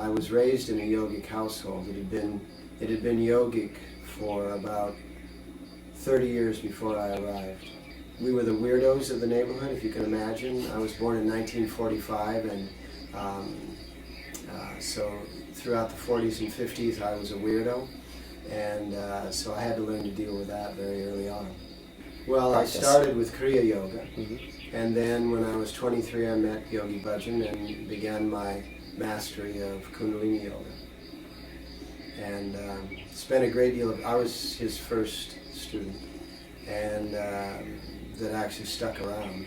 I was raised in a yogic household. It had been yogic for about 30 years before I arrived. We were the weirdos of the neighborhood, if you can imagine. I was born in 1945, and so throughout the 40s and 50s I was a weirdo, and so I had to learn to deal with that very early on. Well, I started with Kriya Yoga, and then when I was 23 I met Yogi Bhajan and began my mastery of Kundalini Yoga. And spent a great deal of, I was his first student, and that actually stuck around.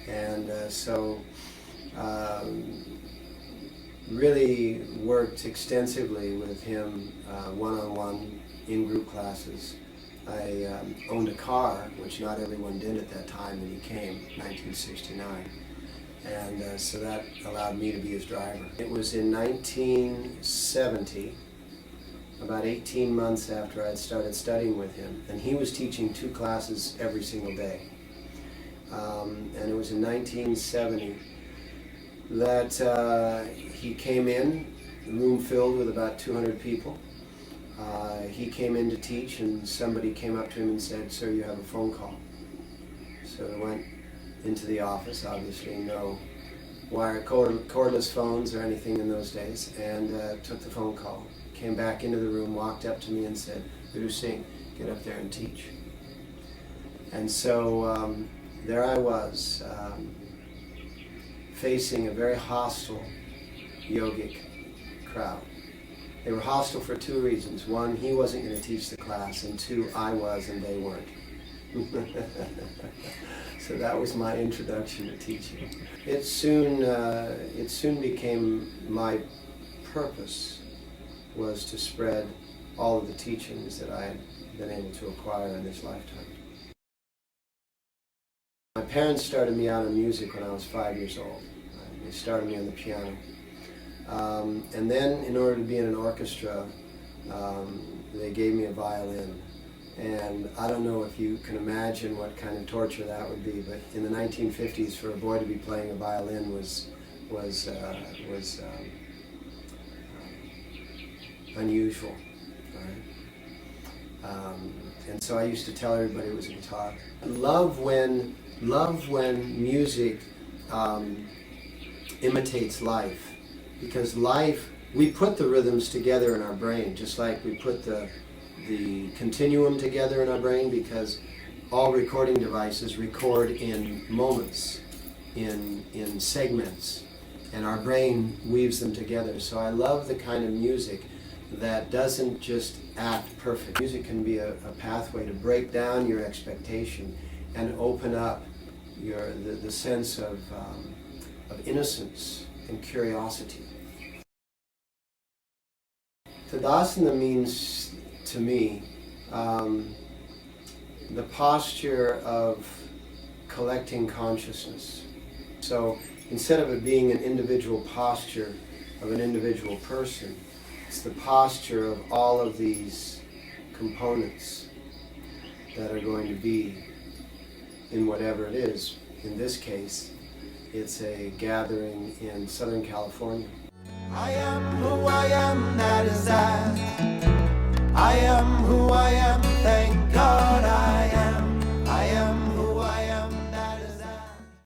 And so really worked extensively with him one-on-one in-group classes. I owned a car, which not everyone did at that time when he came, 1969. And so that allowed me to be his driver. It was in 1970, about 18 months after I'd started studying with him, and he was teaching 2 classes every single day. And it was in 1970 that he came in, the room filled with about 200 people. He came in to teach, and somebody came up to him and said, "Sir, you have a phone call." So I went into the office, obviously no cordless phones or anything in those days, and took the phone call. Came back into the room, walked up to me and said, "Guru Singh, get up there and teach." And so there I was, facing a very hostile yogic crowd. They were hostile for 2 reasons. 1, he wasn't going to teach the class, and 2, I was and they weren't. So that was my introduction to teaching. It soon became my purpose was to spread all of the teachings that I had been able to acquire in this lifetime. My parents started me out in music when I was 5 years old. They started me on the piano. And then, in order to be in an orchestra, they gave me a violin. And I don't know if you can imagine what kind of torture that would be, but in the 1950s, for a boy to be playing a violin was unusual. Right? And so I used to tell everybody it was a guitar. Love when music imitates life, because life, we put the rhythms together in our brain, just like we put the continuum together in our brain, because all recording devices record in moments, in segments, and our brain weaves them together. So I love the kind of music that doesn't just act perfect. Music can be a pathway to break down your expectation and open up the sense of innocence and curiosity. Tadasana means, to me, the posture of collecting consciousness. So instead of it being an individual posture of an individual person, it's the posture of all of these components that are going to be in whatever it is. In this case, it's a gathering in Southern California. I am who I am, that is I. I am who I am, thank God I am.